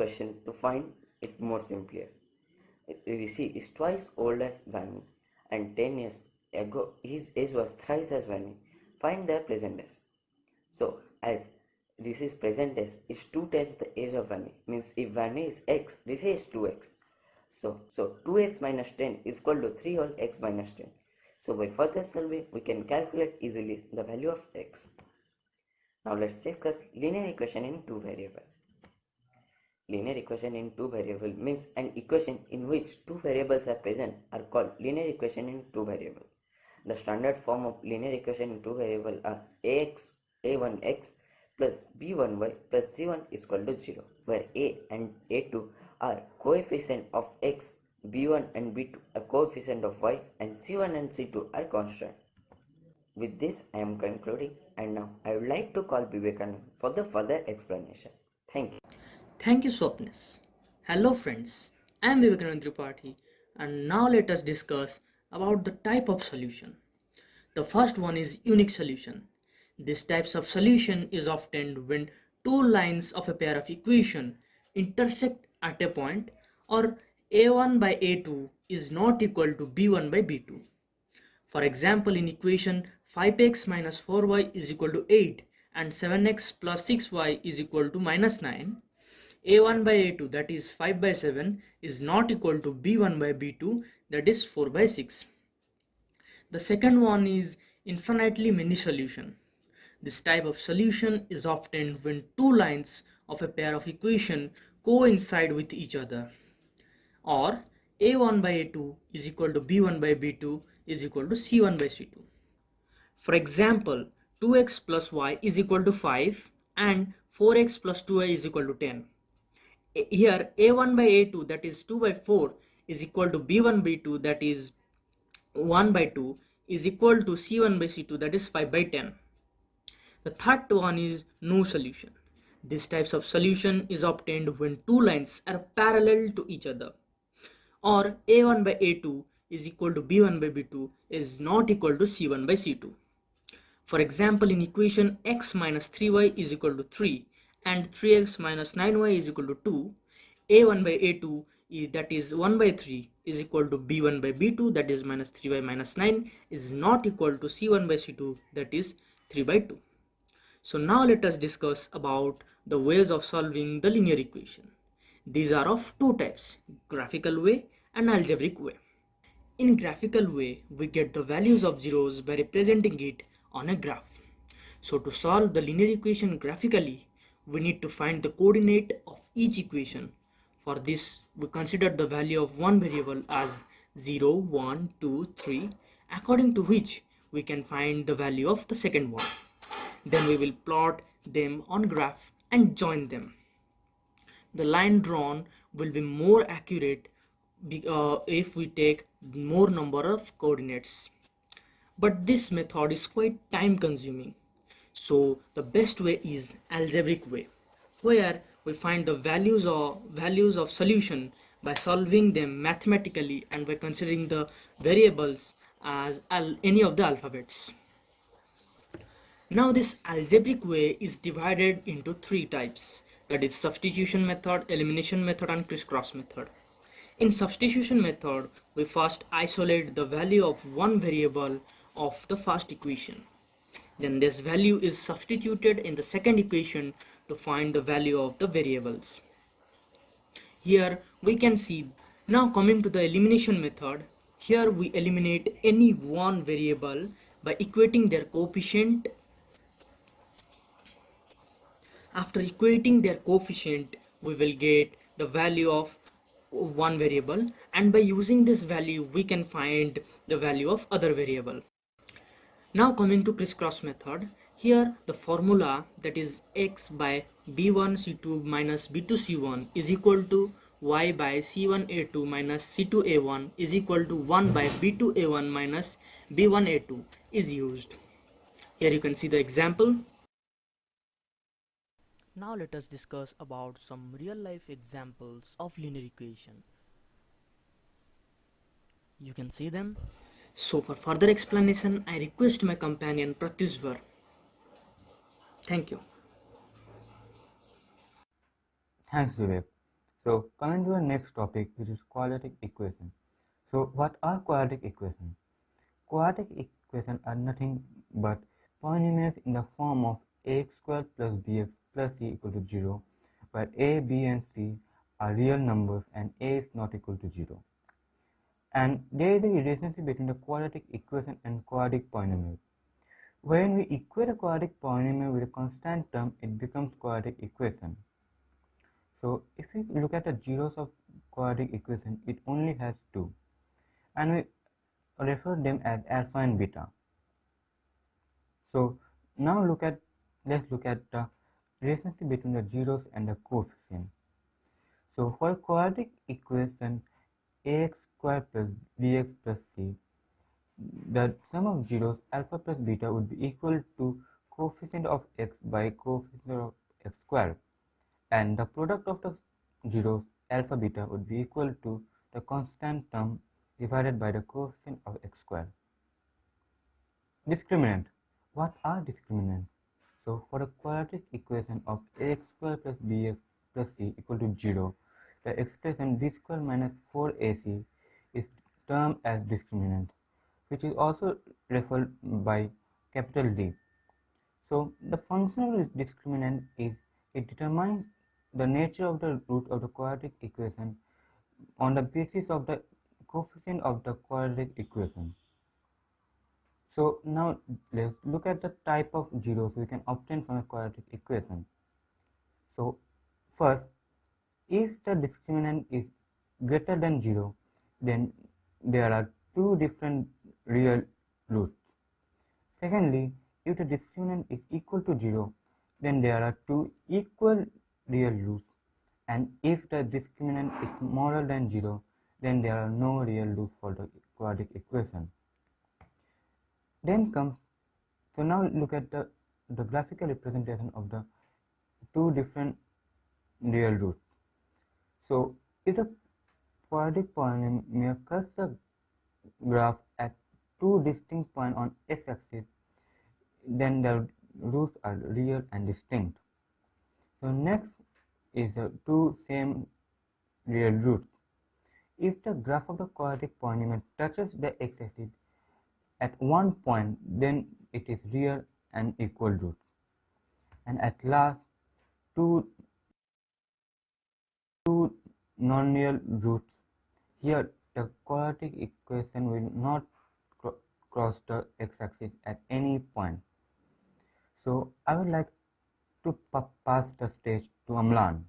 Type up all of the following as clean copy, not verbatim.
question to find it more simpler. Rishi is twice old as Vani, and 10 years ago his age was thrice as Vani. Find their present age. So, as Rishi's present age is 2 times the age of Vani, means if Vani is x, Rishi is 2x. So 2x minus 10 is equal to 3 whole x minus 10. So by further solving, we can calculate easily the value of x. Now let's discuss linear equation in two variable. Linear equation in two variable means an equation in which two variables are present are called linear equation in two variable. The standard form of linear equation in two variable are a1x plus b1y plus c1 is equal to 0, where a and a2 are coefficient of x, b1 and b2 are coefficient of y, and c1 and c2 are constant. With this I am concluding, and now I would like to call Vivekanand for the further explanation. Thank you. Thank you, Swapnis. Hello friends, I am Vivekanand Tripathi, and now let us discuss about the type of solution. The first one is unique solution. This type of solution is obtained when two lines of a pair of equation intersect at a point, or a1 by a2 is not equal to b1 by b2. For example, in equation 5x minus 4y is equal to 8 and 7x plus 6y is equal to minus 9, a1 by a2, that is 5 by 7, is not equal to b1 by b2, that is 4 by 6. The second one is infinitely many solution. This type of solution is obtained when two lines of a pair of equation coincide with each other, or a1 by a2 is equal to b1 by b2 is equal to c1 by c2. For example, 2x plus y is equal to 5 and 4x plus 2y is equal to 10. Here a1 by a2, that is 2 by 4, is equal to b1 by 2, that is 1 by 2, is equal to c1 by c2, that is 5 by 10. The third one is no solution. This types of solution is obtained when two lines are parallel to each other, or a1 by a2 is equal to b1 by b2 is not equal to c1 by c2. For example, in equation x minus 3y is equal to 3 and 3x minus 9y is equal to 2, a1 by a2 is, that is 1 by 3, is equal to b1 by b2, that is minus 3y minus 9, is not equal to c1 by c2, that is 3 by 2. So now let us discuss about the ways of solving the linear equation. These are of two types, graphical way and algebraic way. In graphical way, we get the values of zeros by representing it on a graph. So to solve the linear equation graphically, we need to find the coordinate of each equation. For this, we consider the value of one variable as 0, 1, 2, 3, according to which we can find the value of the second one. Then we will plot them on graph and join them. The line drawn will be more accurate if we take more number of coordinates. But this method is quite time consuming. So the best way is algebraic way, where we find the values of solution by solving them mathematically and by considering the variables as any of the alphabets. Now this algebraic way is divided into three types, that is substitution method, elimination method and criss-cross method. In substitution method, we first isolate the value of one variable of the first equation. Then this value is substituted in the second equation to find the value of the variables. Here we can see, now coming to the elimination method, here we eliminate any one variable by equating their coefficient. After equating their coefficient, we will get the value of one variable, and by using this value we can find the value of other variable. Now coming to criss-cross method, here the formula, that is x by b1 c2 minus b2 c1 is equal to y by c1 a2 minus c2 a1 is equal to 1 by b2 a1 minus b1 a2 is used. Here you can see the example. Now let us discuss about some real life examples of linear equation. You can see them. So for further explanation, I request my companion Pratyusvar. Thank you. Thanks, Vivek. So coming to the next topic, which is quadratic equation. So what are quadratic equations? Quadratic equations are nothing but polynomials in the form of ax squared plus bx plus c equal to 0, where a, b and c are real numbers and a is not equal to 0. And there is a relationship between the quadratic equation and quadratic polynomial. When we equate a quadratic polynomial with a constant term, it becomes quadratic equation. So if we look at the zeros of quadratic equation, it only has 2, and we refer them as alpha and beta. So now let's look at the relationship between the zeros and the coefficient. So for quadratic equation ax squared plus bx plus c, the sum of zeros alpha plus beta would be equal to coefficient of x by coefficient of x squared, and the product of the zeros alpha beta would be equal to the constant term divided by the coefficient of x squared. Discriminant. What are discriminants? So for the quadratic equation of ax squared plus bx plus c equal to 0, the expression b squared minus 4ac is termed as discriminant, which is also referred by capital D. So the function of discriminant is it determines the nature of the root of the quadratic equation on the basis of the coefficient of the quadratic equation. So now let's look at the type of zeros we can obtain from a quadratic equation. So first, if the discriminant is greater than 0, then there are two different real roots. Secondly, if the discriminant is equal to 0, then there are two equal real roots, and if the discriminant is smaller than 0, then there are no real roots for the quadratic equation. Then comes, so now look at the graphical representation of the two different real roots. So if the quadratic polynomial cuts the graph at two distinct points on x-axis, then the roots are real and distinct. So next is the two same real roots. If the graph of the quadratic polynomial touches the x-axis at one point, then it is real and equal root. And at last, two non-real roots. Here, the quadratic equation will not cross the x-axis at any point. So I would like to pass the stage to Amlan.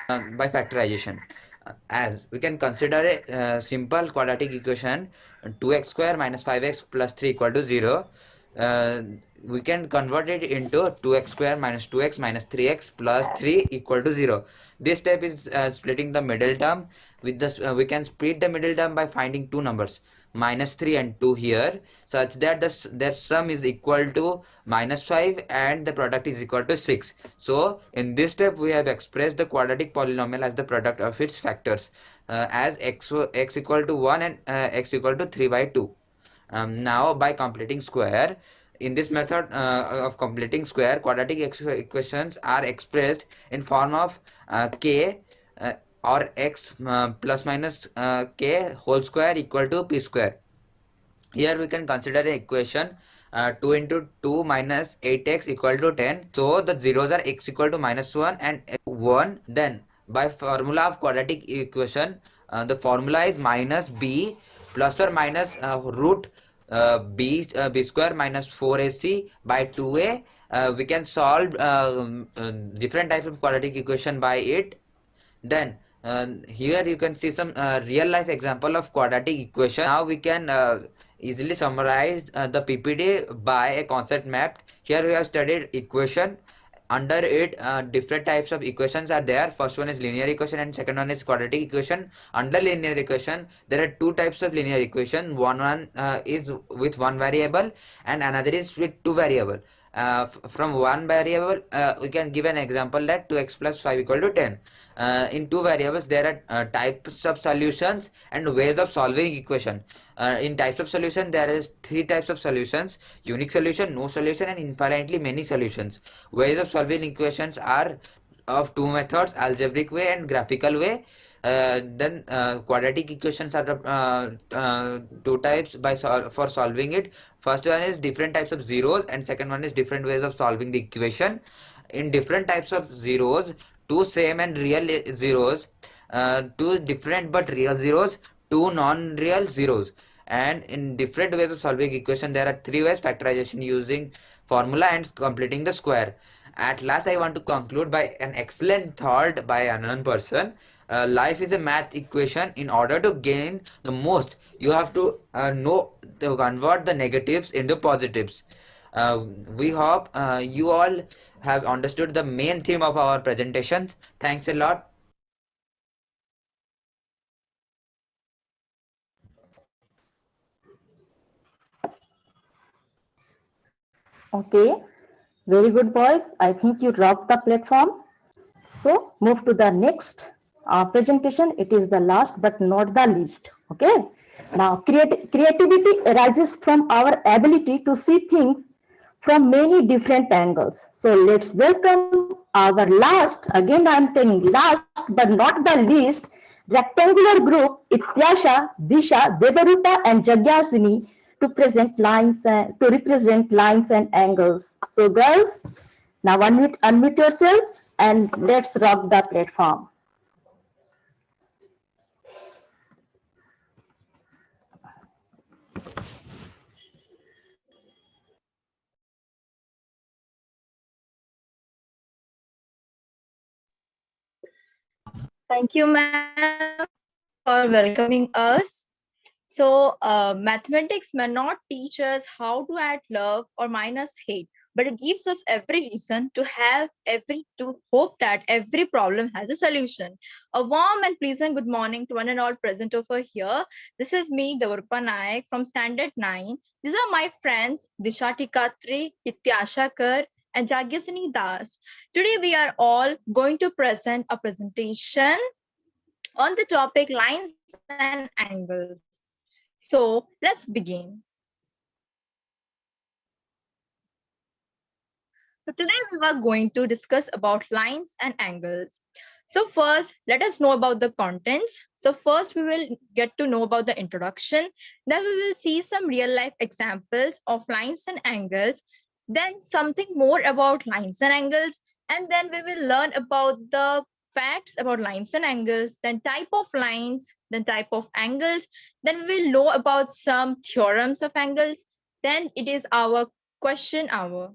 By factorization. As we can consider a simple quadratic equation 2x square minus 5x plus 3 equal to 0. Uh, we can convert it into 2x square minus 2x minus 3x plus 3 equal to 0. This step is splitting the middle term. With this, we can split the middle term by finding two numbers minus 3 and 2 here, such that their sum is equal to minus 5 and the product is equal to 6. So in this step we have expressed the quadratic polynomial as the product of its factors, as x equal to 1 and x equal to 3 by 2. Now by completing square, in this method of completing square, quadratic equations are expressed in form of k uh, or x plus minus k whole square equal to p square. Here we can consider the equation 2 into 2 minus 8x equal to 10. So the zeros are x equal to minus 1 and x 1. Then by formula of quadratic equation, the formula is minus b plus or minus root b square minus 4ac by 2a. We can solve different types of quadratic equation by it. Then here you can see some real life example of quadratic equation. Now we can easily summarize the PPT by a concept map. Here we have studied equation. Under it, different types of equations are there. First one is linear equation and second one is quadratic equation. Under linear equation, there are two types of linear equation. One is with one variable and another is with two variable. From one variable, we can give an example that 2x plus 5 equal to 10. In two variables, there are types of solutions and ways of solving equation. In types of solution, there is three types of solutions: unique solution, no solution, and infinitely many solutions. Ways of solving equations are of two methods: algebraic way and graphical way. Then quadratic equations are two types for solving it. First one is different types of zeros and second one is different ways of solving the equation. In different types of zeros, two same and real zeros, two different but real zeros, two non-real zeros. And in different ways of solving equation, there are three ways: factorization using formula and completing the square. At last, I want to conclude by an excellent thought by an unknown person. Life is a math equation. In order to gain the most, you have to know to convert the negatives into positives. We hope you all have understood the main theme of our presentations. Thanks a lot. Okay, very good, boys. I think you rocked the platform. So move to the next presentation. It is the last but not the least. Okay. Now, creativity arises from our ability to see things from many different angles. So let's welcome our last, again I'm telling last but not the least, rectangular group Ityasha, Disha, Devaruta and Jagyasini to represent lines and angles. So girls, now unmute yourself and let's rock the platform. Thank you, ma'am, for welcoming us. So, mathematics may not teach us how to add love or minus hate, but it gives us every reason to hope that every problem has a solution. A warm and pleasant good morning to one and all present over here. This is me, Davarpa Nayak from Standard 9. These are my friends Disha Tikatri, Hityasha Kar, and Jagyasini Das. Today we are all going to present a presentation on the topic lines and angles. So let's begin. So today we are going to discuss about lines and angles. So first, let us know about the contents. So first we will get to know about the introduction. Then we will see some real life examples of lines and angles. Then something more about lines and angles. And then we will learn about the facts about lines and angles, then type of lines, then type of angles. Then we will know about some theorems of angles. Then it is our question hour.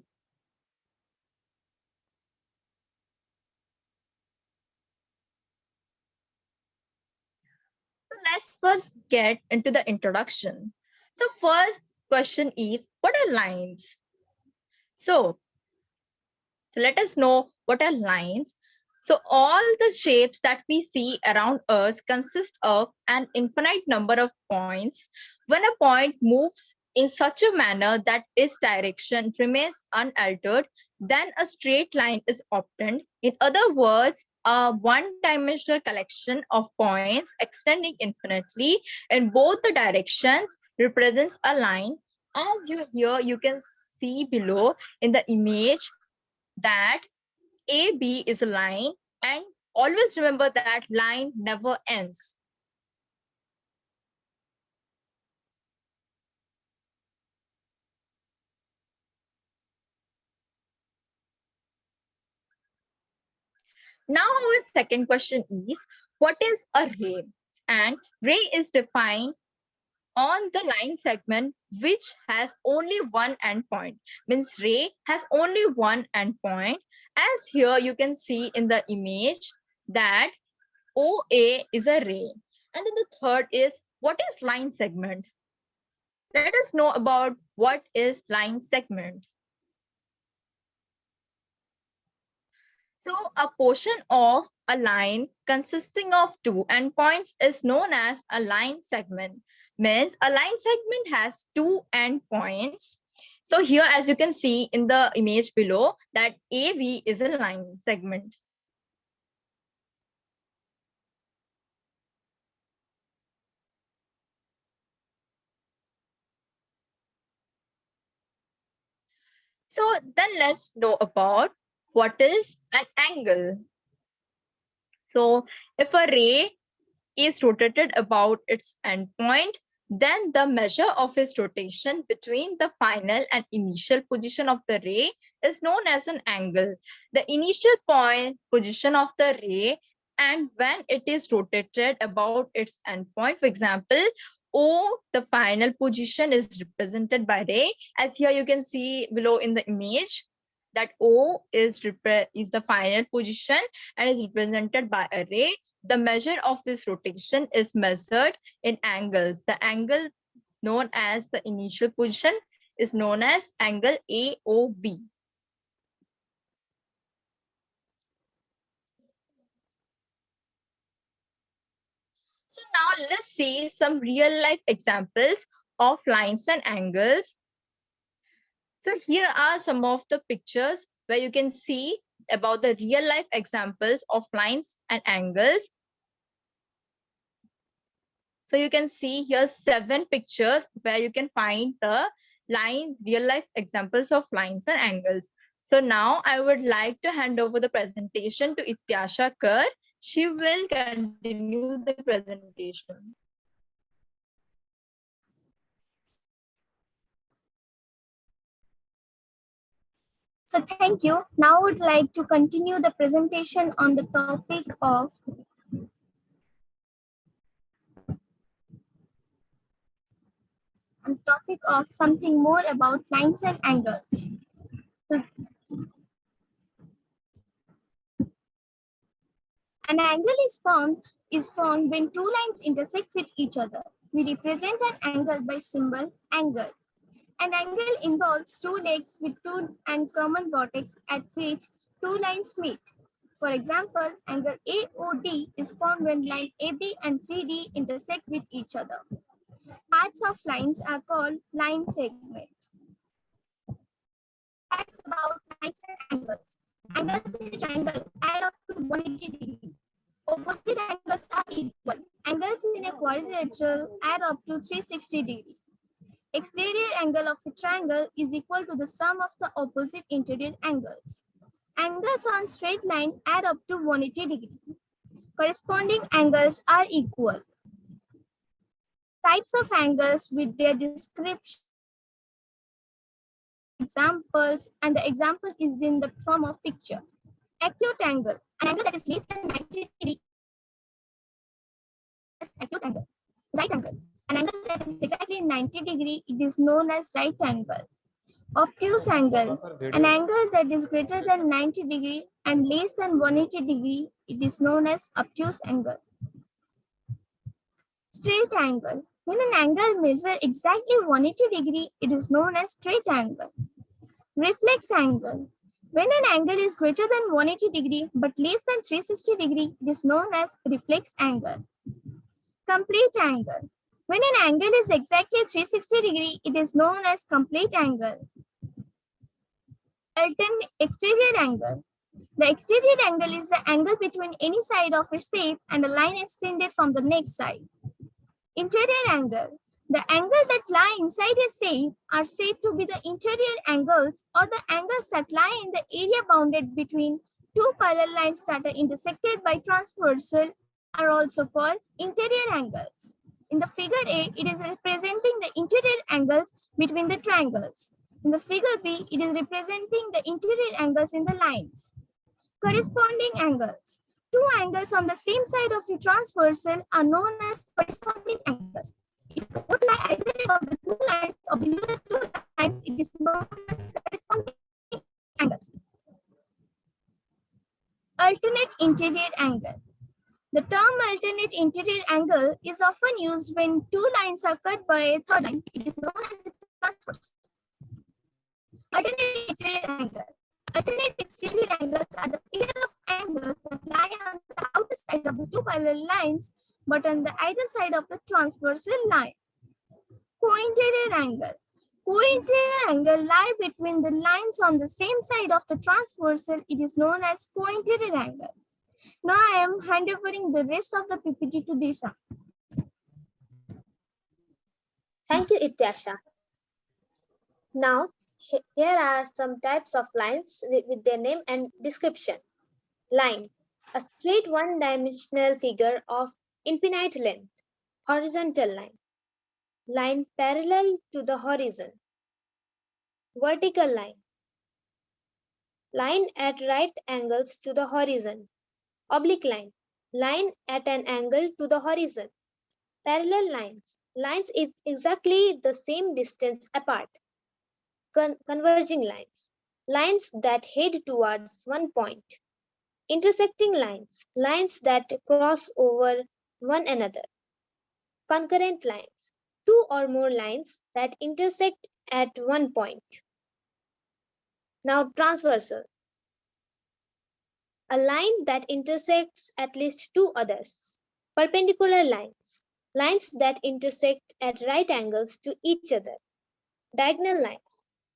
So let's first get into the introduction. So first question is, what are lines? So let us know what are lines. So all the shapes that we see around us consist of an infinite number of points. When a point moves in such a manner that its direction remains unaltered, then a straight line is obtained. In other words, a one-dimensional collection of points extending infinitely in both the directions represents a line. As you can see below in the image that AB is a line, and always remember that line never ends. Now our second question is, what is a ray? And ray is defined on the line segment which has only one endpoint. Means ray has only one endpoint. As here you can see in the image that OA is a ray. And then the third is, what is line segment? Let us know about what is line segment. So a portion of a line consisting of two endpoints is known as a line segment. Means a line segment has two endpoints. So here, as you can see in the image below, that AB is a line segment. So then let's know about what is an angle. So if a ray is rotated about its endpoint, then the measure of its rotation between the final and initial position of the ray is known as an angle. The initial point position of the ray and when it is rotated about its endpoint, for example, O, the final position is represented by ray. As here you can see below in the image that O is the final position and is represented by a ray. The measure of this rotation is measured in angles. The angle known as the initial position is known as angle AOB. So now let's see some real life examples of lines and angles. So here are some of the pictures where you can see about the real life examples of lines and angles. So you can see here 7 pictures where you can find the real life examples of lines and angles. So now I would like to hand over the presentation to Ityasha Kar. She will continue the presentation. So thank you. Now I would like to continue the presentation on the topic of something more about lines and angles. So, an angle is formed when two lines intersect with each other. We represent an angle by symbol angle. An angle involves two legs with two and common vertex at which two lines meet. For example, angle AOD is formed when line AB and CD intersect with each other. Parts of lines are called line segment. Facts about lines and angles. Angles in a triangle add up to 180 degrees. Opposite angles are equal. Angles in a quadrilateral add up to 360 degrees. Exterior angle of a triangle is equal to the sum of the opposite interior angles. Angles on straight line add up to 180 degrees. Corresponding angles are equal. Types of angles with their description, examples, and the example is in the form of picture. Acute angle, an angle that is less than 90 degrees. Acute angle. Right angle, an angle that is exactly 90 degrees, it is known as right angle. Obtuse angle, an angle that is greater than 90 degrees and less than 180 degrees, it is known as obtuse angle. Straight angle, when an angle measures exactly 180 degrees, it is known as straight angle. Reflex angle, when an angle is greater than 180 degrees but less than 360 degrees, it is known as reflex angle. Complete angle, when an angle is exactly 360 degrees, it is known as complete angle. Alternate exterior angle. The exterior angle is the angle between any side of a shape and a line extended from the next side. Interior angle. The angle that lie inside a shape are said to be the interior angles or the angles that lie in the area bounded between two parallel lines that are intersected by transversal are also called interior angles. In the figure A, it is representing the interior angles between the triangles. In the figure B, it is representing the interior angles in the lines. Corresponding angles. Two angles on the same side of a transversal are known as corresponding angles. If both lie either above the two lines or below the two lines, it is known as corresponding angles. Alternate interior angle. The term alternate interior angle is often used when two lines are cut by a third line. It is known as a transverse. Alternate exterior angle. Alternate exterior angles are the pair of angles that lie on the outer side of the two parallel lines, but on the either side of the transversal line. Co-interior angle. Co-interior angle lie between the lines on the same side of the transversal. It is known as co-interior angle. Now I am handovering the rest of the PPT to Disha. Thank you, Ityasha. Now, here are some types of lines with their name and description. Line, a straight one-dimensional figure of infinite length. Horizontal line. Line parallel to the horizon. Vertical line. Line at right angles to the horizon. Oblique line. Line at an angle to the horizon. Parallel lines. Lines is exactly the same distance apart. Converging lines. Lines that head towards one point. Intersecting lines. Lines that cross over one another. Concurrent lines. Two or more lines that intersect at one point. Now transversal. A line that intersects at least two others. Perpendicular lines. Lines that intersect at right angles to each other. Diagonal lines.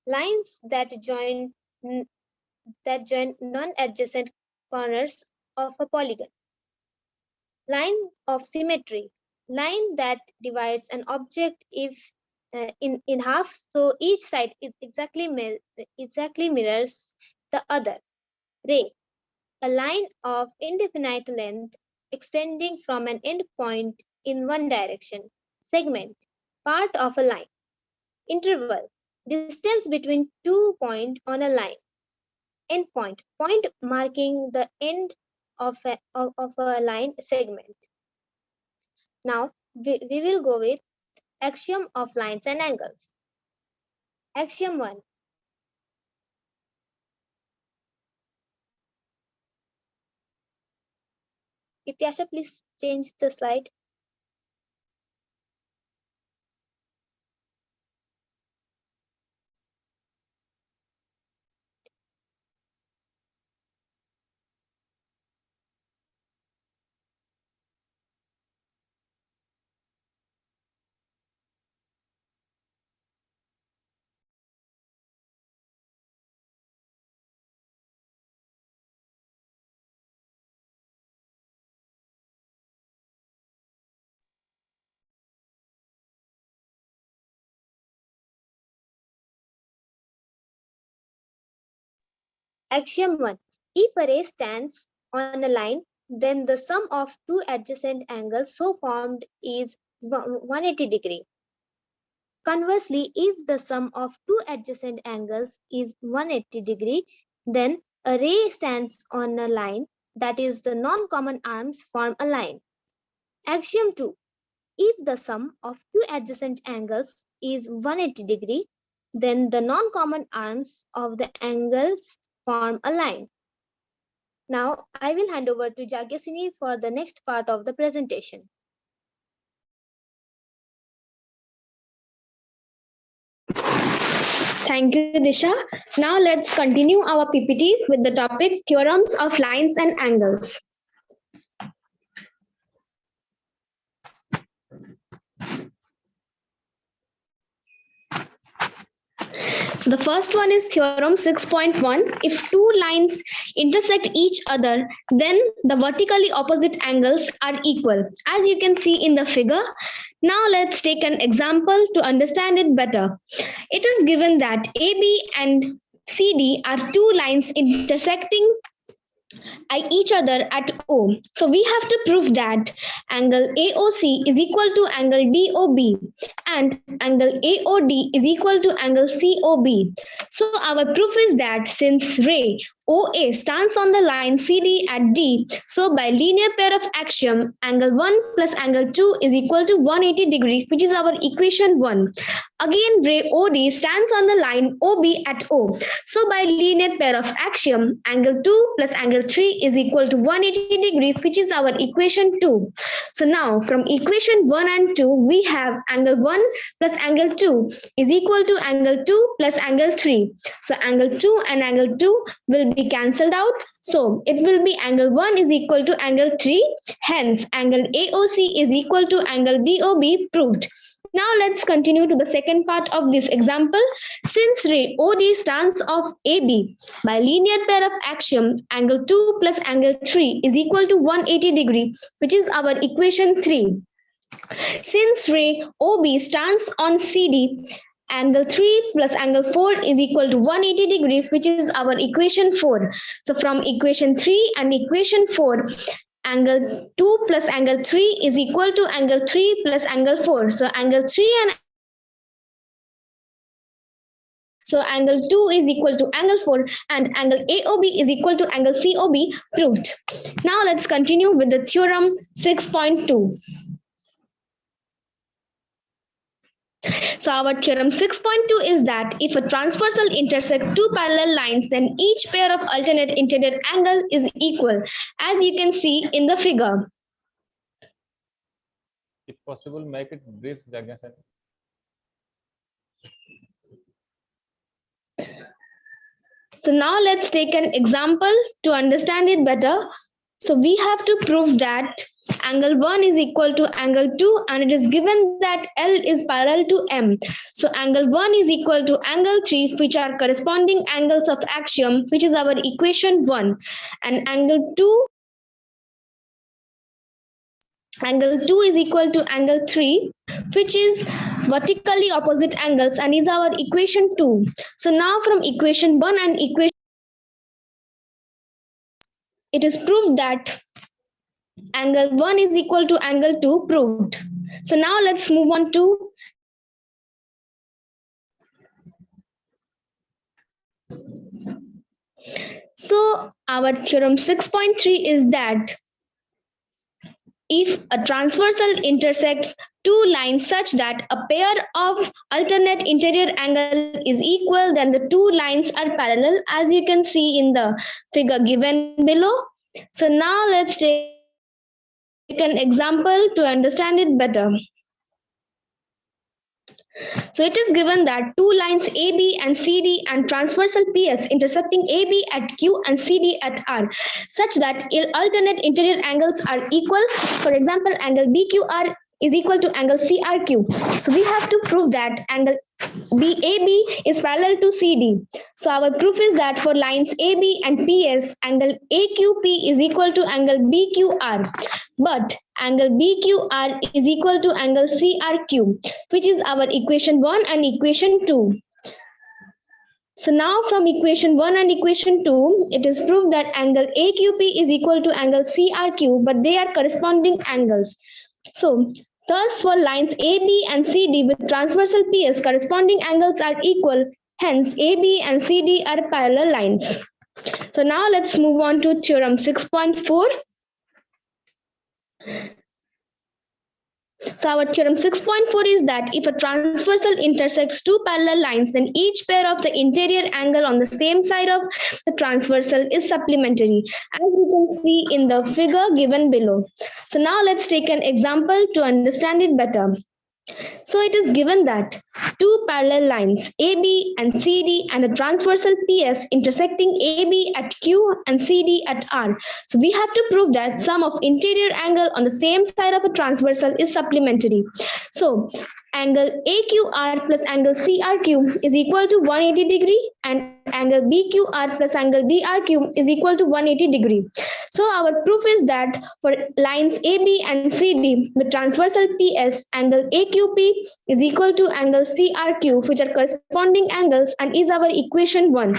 Lines that join non-adjacent corners of a polygon. Line of symmetry. Line that divides an object in half, so each side is exactly mirrors the other. Ray. A line of indefinite length extending from an endpoint in one direction. Segment. Part of a line. Interval. Distance between 2 points on a line. Endpoint. Point marking the end of a line segment. Now, we will go with axiom of lines and angles. Axiom 1. Ityasha, please change the slide. Axiom 1. If a ray stands on a line, then the sum of two adjacent angles so formed is 180 degrees. Conversely, if the sum of two adjacent angles is 180 degrees, then a ray stands on a line, that is, the non-common arms form a line. Axiom 2. If the sum of two adjacent angles is 180 degrees, then the non-common arms of the angles form a line. Now, I will hand over to Jagyasini for the next part of the presentation. Thank you, Disha. Now let's continue our PPT with the topic theorems of lines and angles. So the first one is theorem 6.1. If two lines intersect each other, then the vertically opposite angles are equal, as you can see in the figure. Now let's take an example to understand it better. It is given that AB and CD are two lines intersecting each other at O. So we have to prove that angle AOC is equal to angle DOB and angle AOD is equal to angle COB. So our proof is that since ray OA stands on the line CD at D. So by linear pair of axiom, angle 1 plus angle 2 is equal to 180 degree, which is our equation 1. Again, ray OD stands on the line OB at O. So by linear pair of axiom, angle 2 plus angle 3 is equal to 180 degree, which is our equation 2. So now from equation 1 and 2, we have angle 1 plus angle 2 is equal to angle 2 plus angle 3. So angle 2 and angle 2 will be cancelled out. So it will be angle 1 is equal to angle 3. Hence, angle AOC is equal to angle DOB proved. Now let's continue to the second part of this example. Since ray OD stands off AB, by linear pair of axiom, angle 2 plus angle 3 is equal to 180 degree, which is our equation 3. Since ray OB stands on CD, angle 3 plus angle 4 is equal to 180 degree, which is our equation 4. So from equation 3 and equation 4, angle 2 plus angle 3 is equal to angle 3 plus angle 4. So angle 3 and angle 2 is equal to angle 4 and angle AOB is equal to angle COB proved. Now let's continue with the theorem 6.2. So our theorem 6.2 is that if a transversal intersect two parallel lines, then each pair of alternate interior angle is equal, as you can see in the figure. If possible, make it brief, Jagya sir. So now let's take an example to understand it better. So we have to prove that angle 1 is equal to angle 2 and it is given that L is parallel to M. So angle 1 is equal to angle 3, which are corresponding angles of axiom, which is our equation 1. And angle 2 is equal to angle 3, which is vertically opposite angles and is our equation 2. So now from equation 1 and equation, it is proved that angle 1 is equal to angle 2 proved. So now let's move on to our theorem 6.3 is that if a transversal intersects two lines such that a pair of alternate interior angle is equal, then the two lines are parallel, as you can see in the figure given below. So now let's take an example to understand it better. So it is given that two lines AB and CD and transversal PS intersecting AB at Q and CD at R, such that alternate interior angles are equal. For example, angle BQR is equal to angle CRQ. So we have to prove that angle BAB is parallel to CD. So our proof is that for lines AB and PS, angle AQP is equal to angle BQR. But angle BQR is equal to angle CRQ, which is our equation 1 and equation 2. So now from equation 1 and equation 2, it is proved that angle AQP is equal to angle CRQ, but they are corresponding angles. So thus for lines AB and CD with transversal PS, corresponding angles are equal. Hence AB and CD are parallel lines. So now let's move on to theorem 6.4. So our theorem 6.4 is that if a transversal intersects two parallel lines, then each pair of the interior angle on the same side of the transversal is supplementary, as you can see in the figure given below. So now let's take an example to understand it better. So it is given that two parallel lines AB and CD and a transversal PS intersecting AB at Q and CD at R. So we have to prove that sum of interior angle on the same side of a transversal is supplementary. So angle AQR plus angle CRQ is equal to 180 degree and angle BQR plus angle DRQ is equal to 180 degree. So our proof is that for lines AB and CD with transversal PS, angle AQP is equal to angle CRQ, which are corresponding angles and is our equation 1.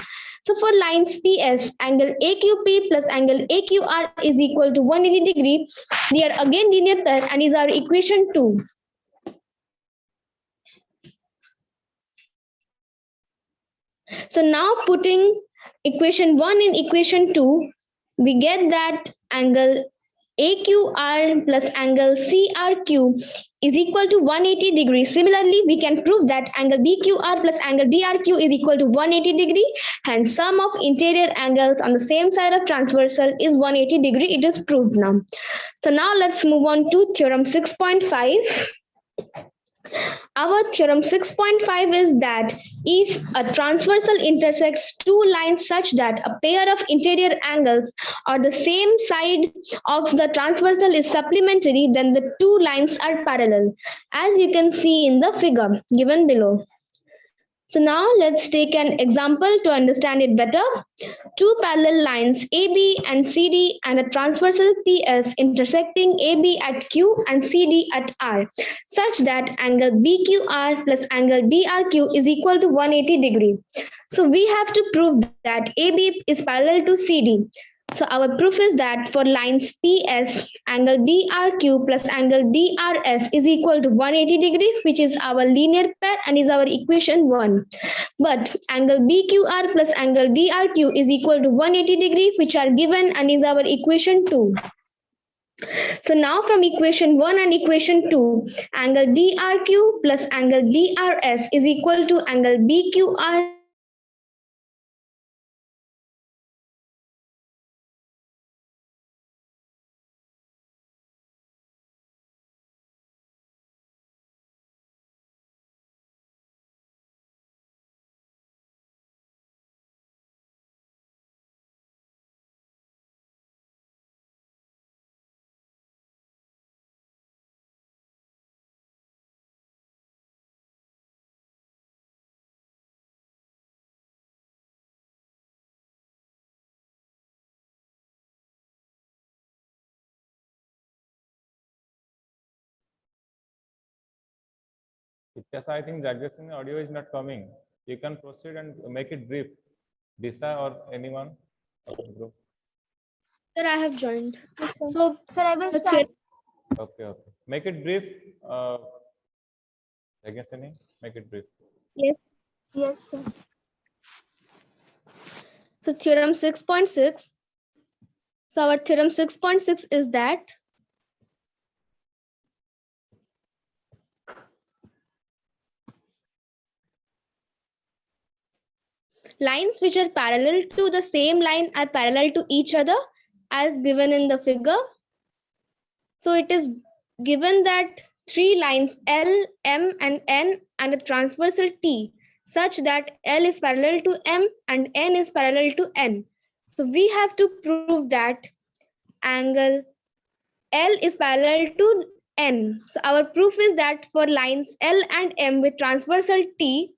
So for lines PS, angle AQP plus angle AQR is equal to 180 degree. They are again linear pair and is our equation 2. So now putting equation 1 and equation 2, we get that angle AQR plus angle CRQ is equal to 180 degrees. Similarly, we can prove that angle BQR plus angle DRQ is equal to 180 degree. Hence, sum of interior angles on the same side of transversal is 180 degree. It is proved now. So now let's move on to theorem 6.5. Our theorem 6.5 is that if a transversal intersects two lines such that a pair of interior angles on the same side of the transversal is supplementary, then the two lines are parallel, as you can see in the figure given below. So now let's take an example to understand it better. Two parallel lines AB and CD and a transversal PS intersecting AB at Q and CD at R, such that angle BQR plus angle DRQ is equal to 180 degree. So we have to prove that AB is parallel to CD. So our proof is that for lines PS, angle DRQ plus angle DRS is equal to 180 degree, which is our linear pair and is our equation 1. But angle BQR plus angle DRQ is equal to 180 degree, which are given and is our equation 2. So now from equation 1 and equation 2, angle DRQ plus angle DRS is equal to angle BQR Yes, I think Jagrasini audio is not coming. You can proceed and make it brief. Disha or anyone? Group. Sir, I have joined. Yes, sir. So, Sir, I will start. Okay. Make it brief. Jagrasini, make it brief. Yes. Yes, sir. So theorem 6.6. So our theorem 6.6 is that lines which are parallel to the same line are parallel to each other as given in the figure. So it is given that three lines L, M and N and a transversal T such that L is parallel to M and N is parallel to N. So we have to prove that angle L is parallel to N. So our proof is that for lines L and M with transversal T,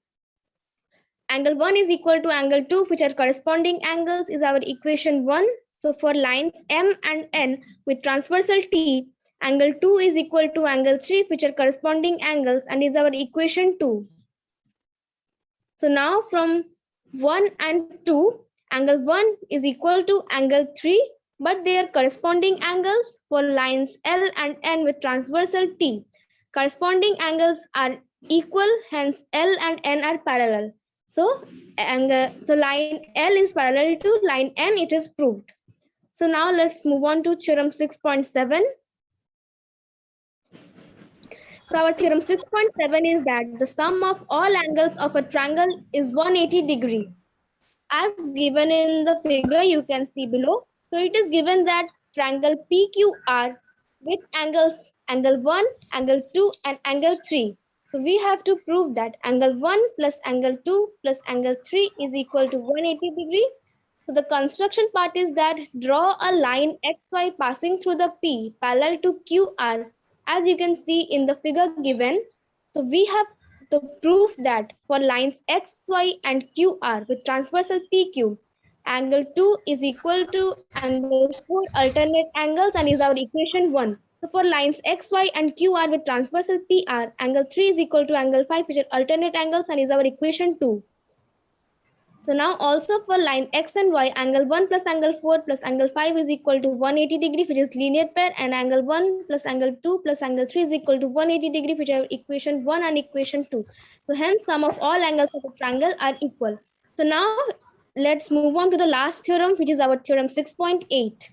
angle 1 is equal to angle 2, which are corresponding angles, is our equation 1. So for lines M and N with transversal T, angle 2 is equal to angle 3, which are corresponding angles, and is our equation 2. So now from 1 and 2, angle 1 is equal to angle 3, but they are corresponding angles for lines L and N with transversal T. Corresponding angles are equal, hence L and N are parallel. So line L is parallel to line N, it is proved. So now let's move on to theorem 6.7. So our theorem 6.7 is that the sum of all angles of a triangle is 180 degree. As given in the figure you can see below. So it is given that triangle PQR with angles angle 1, angle 2 and angle 3. So we have to prove that angle 1 plus angle 2 plus angle 3 is equal to 180 degree. So the construction part is that draw a line XY passing through the P parallel to QR, as you can see in the figure given. So we have the proof that for lines X, Y and QR with transversal PQ, angle 2 is equal to angle 4 alternate angles and is our equation 1. So for lines X, Y and QR with transversal PR, angle 3 is equal to angle 5, which are alternate angles and is our equation 2. So now also for line X and Y, angle 1 plus angle 4 plus angle 5 is equal to 180 degree, which is linear pair, and angle 1 plus angle 2 plus angle 3 is equal to 180 degree, which are equation 1 and equation 2. So hence sum of all angles of a triangle are equal. So now let's move on to the last theorem, which is our theorem 6.8.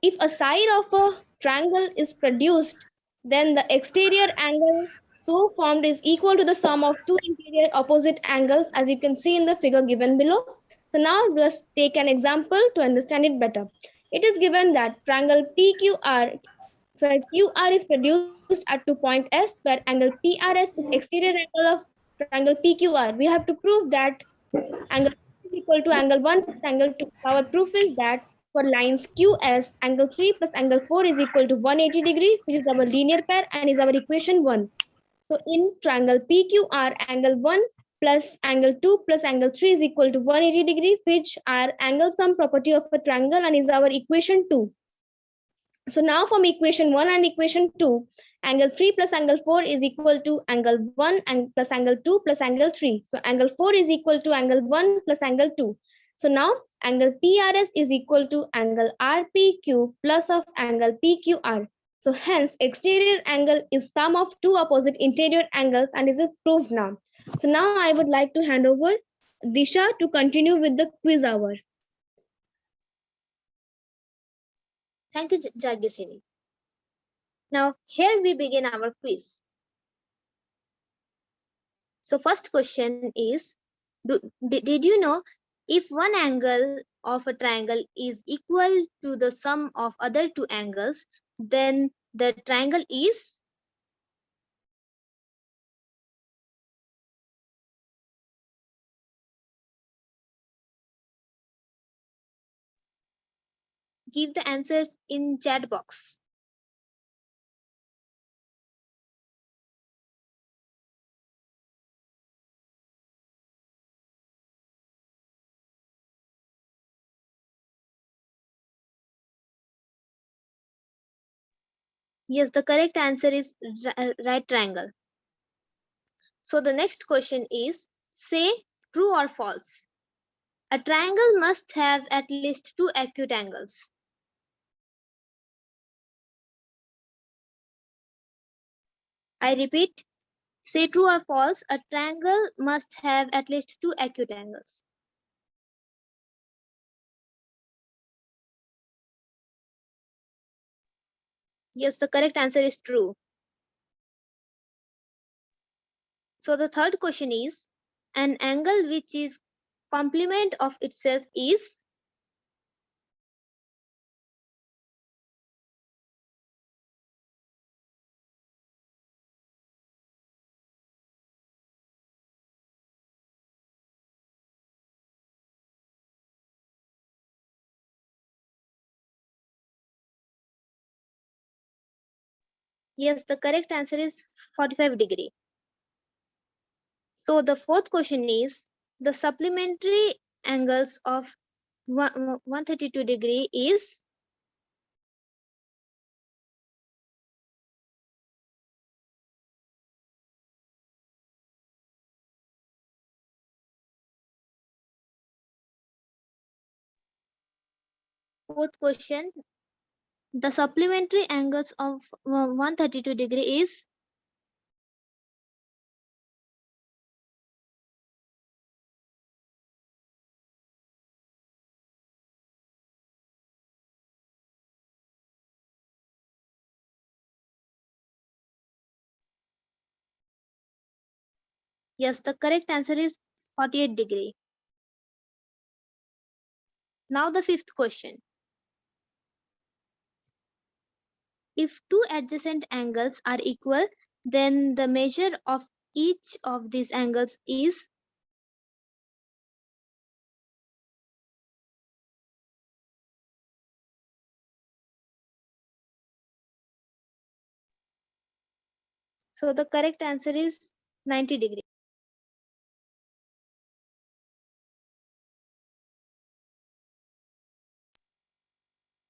If a side of a triangle is produced, then the exterior angle so formed is equal to the sum of two interior opposite angles, as you can see in the figure given below. So now let's take an example to understand it better. It is given that triangle PQR, where QR is produced at 2 point S, where angle PRS is exterior angle of triangle PQR. We have to prove that angle is equal to angle 1 plus angle 2. Our proof is that for lines QS, angle 3 plus angle 4 is equal to 180 degree, which is our linear pair and is our equation 1. So in triangle PQR, angle 1 plus angle 2 plus angle 3 is equal to 180 degree, which are angle sum property of a triangle and is our equation 2. So now from equation 1 and equation 2, angle 3 plus angle 4 is equal to angle 1 and plus angle 2 plus angle 3. So angle 4 is equal to angle 1 plus angle 2. So now angle PRS is equal to angle RPQ plus of angle PQR. So hence exterior angle is sum of two opposite interior angles and is proved now. So now I would like to hand over Disha to continue with the quiz hour. Thank you, Jagyasini. Now, here we begin our quiz. So first question is, did you know if one angle of a triangle is equal to the sum of other two angles, then the triangle is? Give the answers in chat box. Yes, the correct answer is right triangle. So the next question is, say true or false. A triangle must have at least two acute angles. I repeat, say true or false, a triangle must have at least two acute angles. Yes, the correct answer is true. So the third question is, an angle which is complement of itself is? Yes, the correct answer is 45 degree. So the fourth question is, the supplementary angles of 132 degree is? Fourth question, the supplementary angles of 132 degree is? Yes, the correct answer is 48 degree. Now the fifth question. If two adjacent angles are equal, then the measure of each of these angles is? So the correct answer is 90 degree.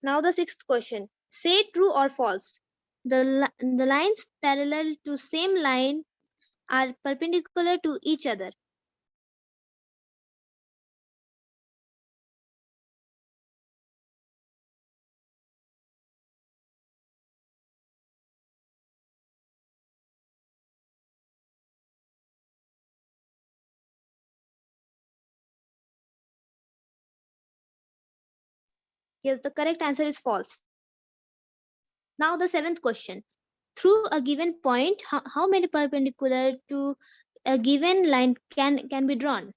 Now the sixth question. Say true or false. The lines parallel to same line are perpendicular to each other. Yes, the correct answer is false. Now the seventh question. Through a given point, how many perpendicular to a given line can be drawn?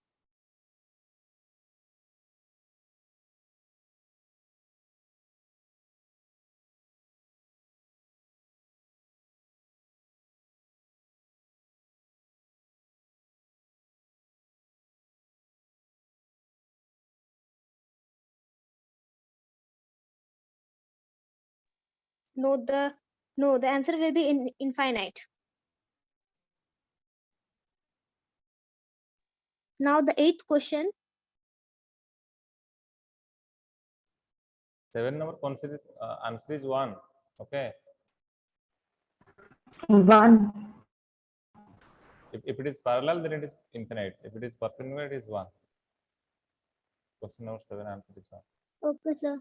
No, the answer will be infinite. Now the eighth question. 7 number answer is 1. Okay. 1. If it is parallel, then it is infinite. If it is perpendicular, it is 1. Question number 7 answer is 1. Okay, sir.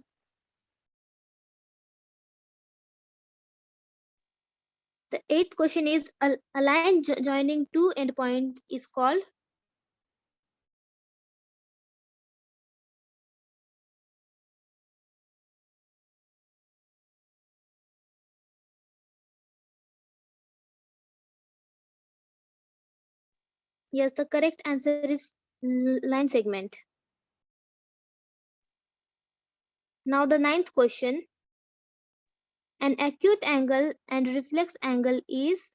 The eighth question is a line joining two endpoints is called. Yes, the correct answer is line segment. Now the ninth question. An acute angle and reflex angle is.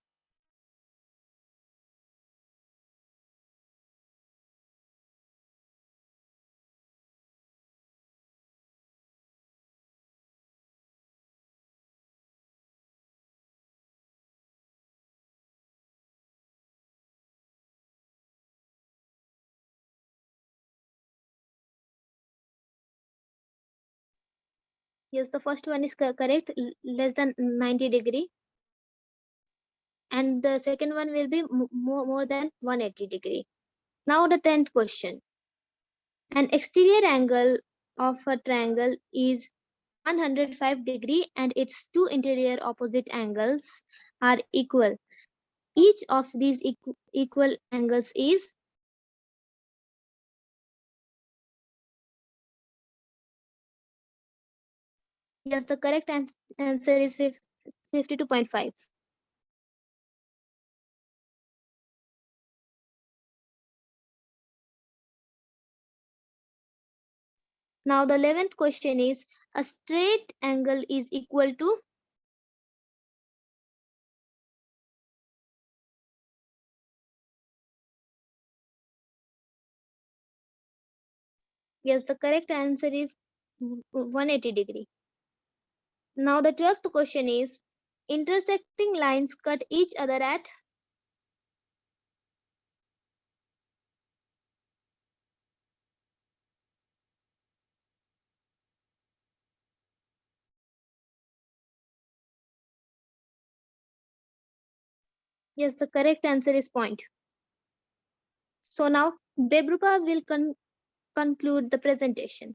Yes, the first one is correct, less than 90 degree. And the second one will be more than 180 degree. Now the 10th question. An exterior angle of a triangle is 105 degree and its two interior opposite angles are equal. Each of these equal angles is. Yes, the correct answer is 52.5. Now the 11th question is a straight angle is equal to. Yes, the correct answer is 180 degree. Now the 12th question is intersecting lines cut each other at. Yes, the correct answer is point. So now Debrupa will conclude the presentation.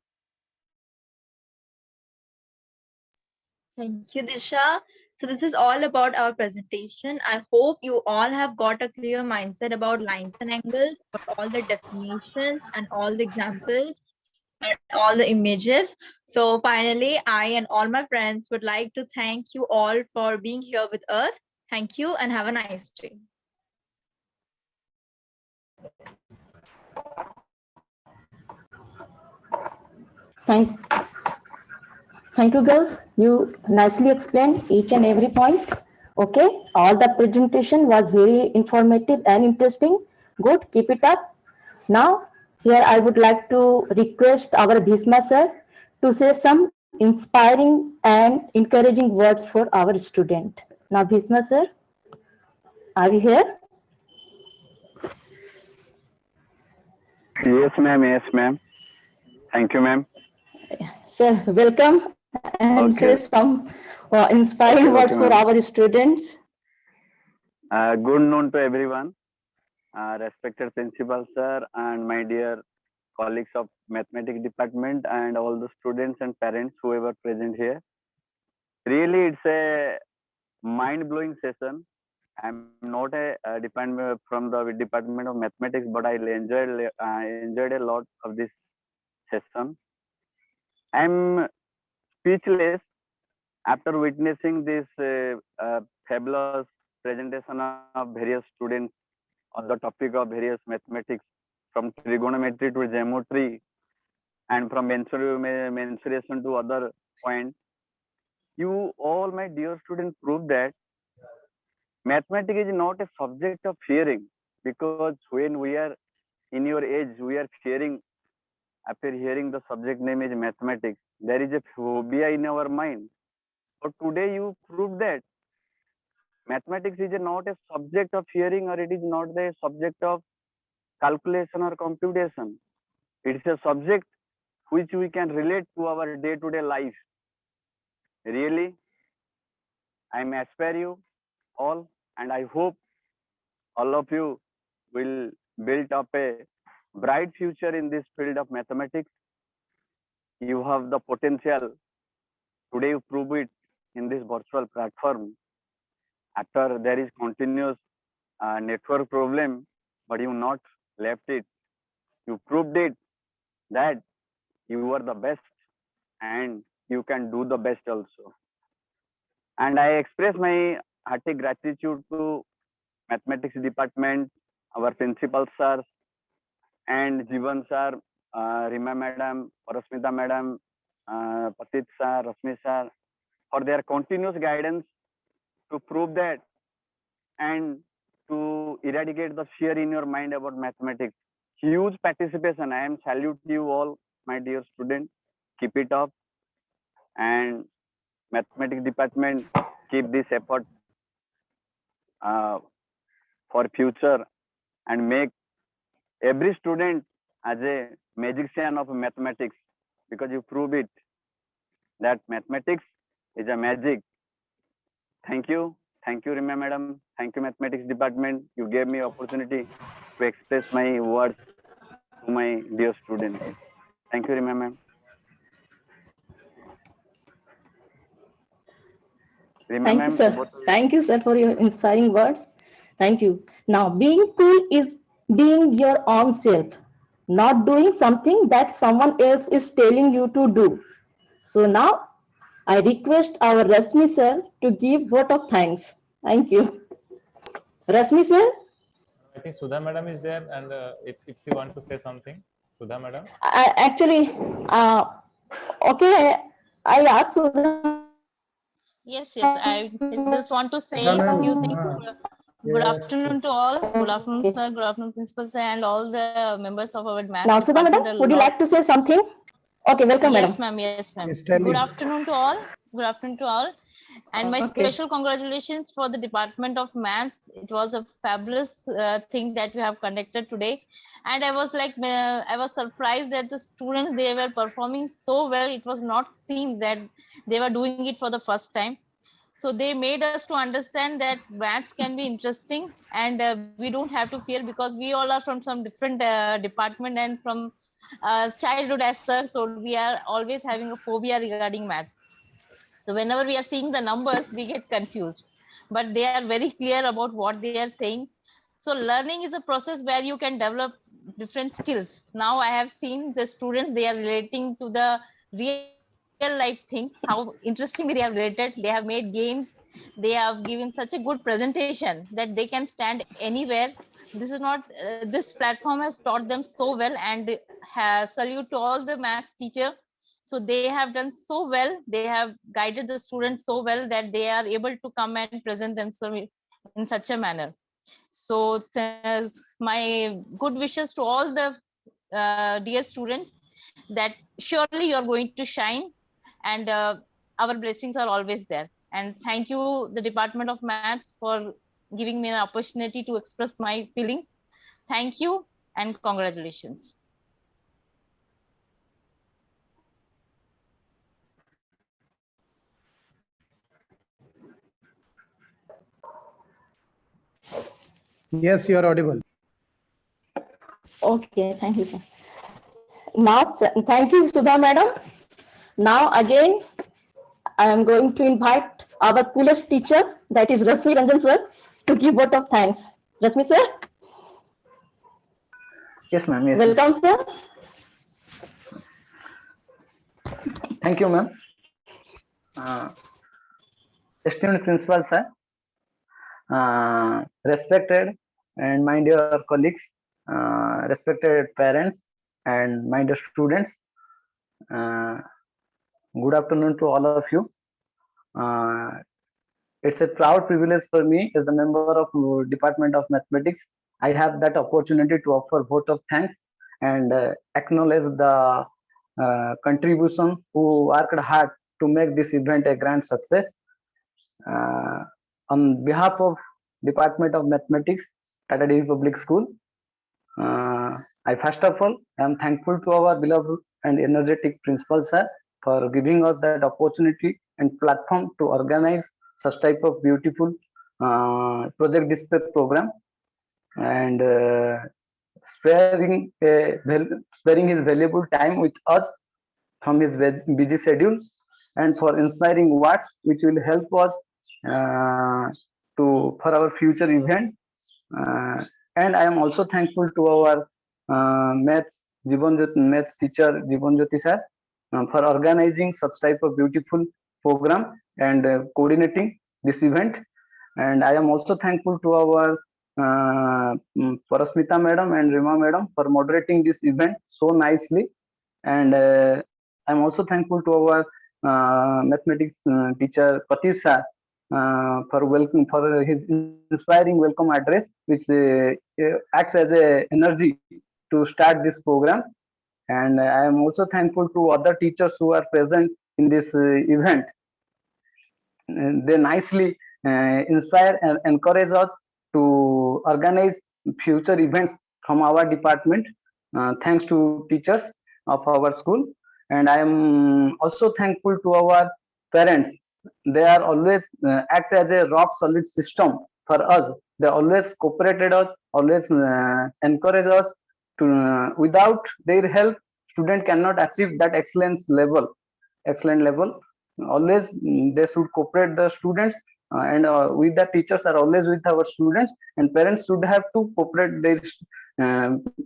Thank you, Disha. So this is all about our presentation. I hope you all have got a clear mindset about lines and angles, about all the definitions and all the examples and all the images. So finally, I and all my friends would like to thank you all for being here with us. Thank you and have a nice day. Thank you, girls. You nicely explained each and every point. Okay, all the presentation was very informative and interesting. Good, keep it up. Now, here I would like to request our Bhishma sir to say some inspiring and encouraging words for our student. Now, Bhishma sir, are you here? Yes, ma'am. Yes, ma'am. Thank you, ma'am. Sir, welcome and Okay. say some inspiring words for ma'am. our students. Good noon to everyone. Respected principal sir and my dear colleagues of mathematics department and all the students and parents whoever present here. Really, it's a mind-blowing session. I'm not a department from the department of mathematics, but I enjoyed a lot of this session. I'm speechless after witnessing this fabulous presentation of various students on the topic of various mathematics, from trigonometry to geometry and from mensuration to other points. You all, my dear students, prove that mathematics is not a subject of fearing, because when we are in your age, we are fearing after hearing the subject name is mathematics. There is a phobia in our mind. But today you prove that mathematics is not a subject of fearing, or it is not the subject of calculation or computation. It's a subject which we can relate to our day-to-day life. Really, I aspire you all, and I hope all of you will build up a bright future in this field of mathematics. You have the potential. Today you prove it in this virtual platform. After there is continuous network problem, but you not left it. You proved it that you are the best and you can do the best also. And I express my hearty gratitude to mathematics department, our principal sir, and Jivan sir, Rima madam, Parasmita madam, Patit sir, Rasmi sir, for their continuous guidance to prove that and to eradicate the fear in your mind about mathematics. Huge participation. I am salute you all, my dear students. Keep it up, and mathematics department keep this effort for future, and make every student as a magician of mathematics, because you prove it that mathematics is a magic. Thank you, Rima madam. Thank you, mathematics department. You gave me opportunity to express my words to my dear students. Thank you, Rima ma'am. Thank you, sir. Thank you, sir, for your inspiring words. Thank you. Now, being cool is being your own self, not doing something that someone else is telling you to do. So now, I request our Rasmi sir to give vote of thanks. Thank you. Rasmi sir? I think Sudha madam is there, and if she wants to say something, Sudha madam. Actually, okay, I asked Sudha. Yes, I just want to say a few things. Good afternoon to all. Good afternoon, sir. Good afternoon, principal sir, and all the members of our maths Now, Sudha department. madam, would you like to say something? Okay, welcome, yes, madam. Yes, ma'am. Good afternoon to all. Good afternoon to all. And my special congratulations for the Department of Maths. It was a fabulous thing that you have conducted today. And I was like, I was surprised that the students, they were performing so well. It was not seen that they were doing it for the first time. So they made us to understand that maths can be interesting, and we don't have to fear, because we all are from some different department and from childhood as such. So we are always having a phobia regarding maths. So whenever we are seeing the numbers, we get confused, but they are very clear about what they are saying. So learning is a process where you can develop different skills. Now I have seen the students, they are relating to the real life things, how interestingly they have related. They have made games. They have given such a good presentation that they can stand anywhere. This is not, this platform has taught them so well, and salute to all the maths teacher. So they have done so well. They have guided the students so well that they are able to come and present themselves in such a manner. So my good wishes to all the dear students, that surely you're going to shine, and our blessings are always there. And thank you, the Department of Maths, for giving me an opportunity to express my feelings. Thank you and congratulations. Yes, you are audible. Okay, thank you, sir. Now, thank you, Sudha madam. Now again, I am going to invite our coolest teacher, that is Rasmi Ranjan sir, to give vote of thanks. Rasmi sir? Yes, ma'am. Yes, welcome, sir. Thank you, ma'am. esteemed principal sir, respected and my dear colleagues, respected parents and my dear students, uh, good afternoon to all of you. It's a proud privilege for me as a member of Department of Mathematics. I have that opportunity to offer vote of thanks and acknowledge the contribution who worked hard to make this event a grand success. On behalf of Department of Mathematics, Tata Public School, I first of all am thankful to our beloved and energetic principal sir for giving us that opportunity and platform to organize such type of beautiful project display program, and sparing his valuable time with us from his busy schedule, and for inspiring words which will help us for our future event. And I am also thankful to our maths teacher Jivan Jyoti sir for organizing such type of beautiful program and coordinating this event. And I am also thankful to our Parasmita madam and Rima madam for moderating this event so nicely. And I'm also thankful to our mathematics teacher Patish sir for his inspiring welcome address, which acts as a energy to start this program. And I am also thankful to other teachers who are present in this event. They nicely inspire and encourage us to organize future events from our department, thanks to teachers of our school. And I am also thankful to our parents. They are always act as a rock solid system for us. They always cooperated us, always encourage us to without their help student cannot achieve that excellent level. Always they should cooperate the students, and with the teachers are always with our students, and parents should have to cooperate their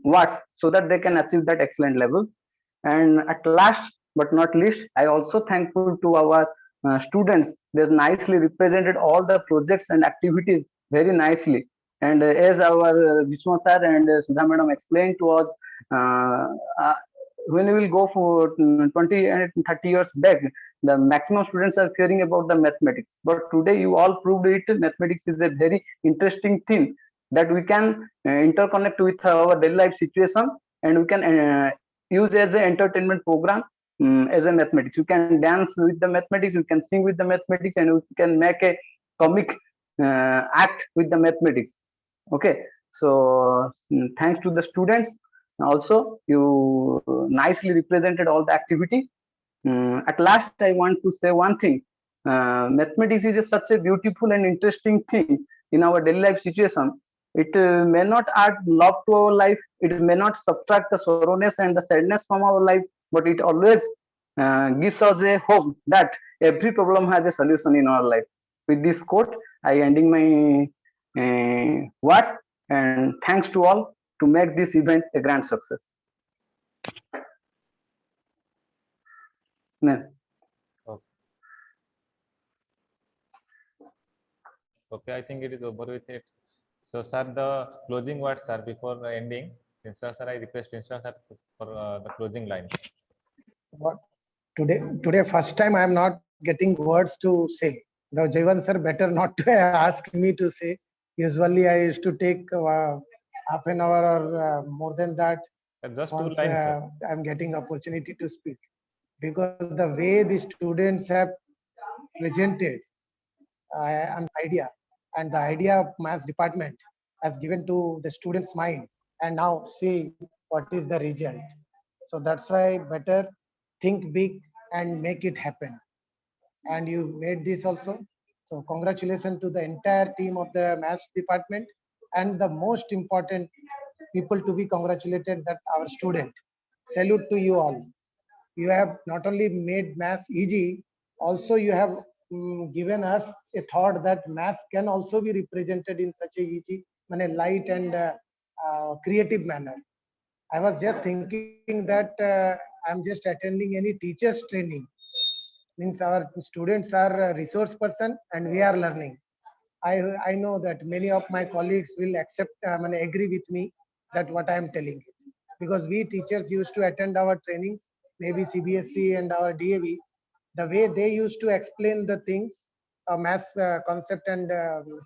words so that they can achieve that excellent level. And at last but not least, I also thankful to our students. They nicely represented all the projects and activities very nicely. And as our Vishma sir and Sudha madam explained to us, when we will go for 20 and 30 years back, the maximum students are caring about the mathematics. But today you all proved it. Mathematics is a very interesting thing that we can interconnect with our daily life situation, and we can use as an entertainment program. As a mathematics, you can dance with the mathematics, you can sing with the mathematics, and you can make a comic act with the mathematics. Okay, so thanks to the students. Also, you nicely represented all the activity. At last, I want to say one thing. Mathematics is such a beautiful and interesting thing in our daily life situation. It may not add love to our life. It may not subtract the sorrowness and the sadness from our life, but it always gives us a hope that every problem has a solution in our life. With this quote, I ending my words, and thanks to all to make this event a grand success. No. Okay, I think it is over with it. So, sir, the closing words, sir, before ending. Principal sir, I request Principal sir for the closing lines. What today first time I am not getting words to say. The Jivan sir better not to ask me to say. Usually I used to take half an hour or more than that. Just once 2 lines, sir. I'm getting opportunity to speak, because the way the students have presented an idea, and the idea of maths department has given to the students' mind, and now see what is the result. So that's why better think big and make it happen. And you made this also. So congratulations to the entire team of the maths department, and the most important people to be congratulated, that our student. Salute to you all. You have not only made maths easy, also you have given us a thought that maths can also be represented in such a easy, light and creative manner. I was just thinking that I'm just attending any teachers training, Means our students are a resource person and we are learning. I know that many of my colleagues will accept and agree with me that what I am telling you, because we teachers used to attend our trainings, maybe CBSE and our DAV, the way they used to explain the things, maths concept and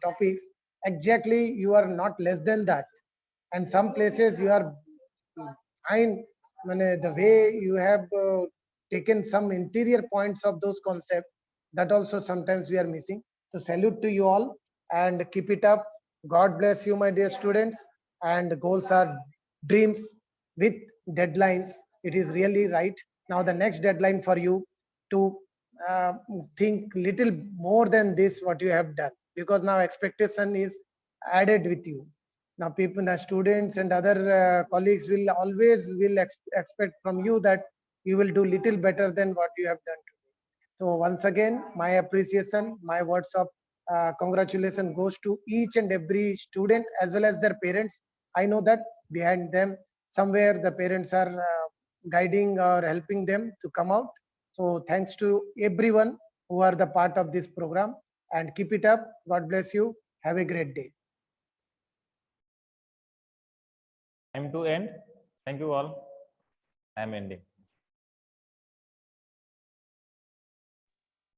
topics, exactly you are not less than that. And some places you are fine, the way you have taken some interior points of those concepts, that also sometimes we are missing. So salute to you all and keep it up. God bless you, my dear students. And goals are dreams with deadlines. It is really right. Now the next deadline for you to think little more than this what you have done, because now expectation is added with you. Now people, the students and other colleagues will always expect from you that you will do little better than what you have done today. So once again, my appreciation, my words of congratulations goes to each and every student as well as their parents. I know that behind them somewhere the parents are guiding or helping them to come out. So thanks to everyone who are the part of this program, and keep it up. God bless you. Have a great day. Time to end. Thank you all. I am ending.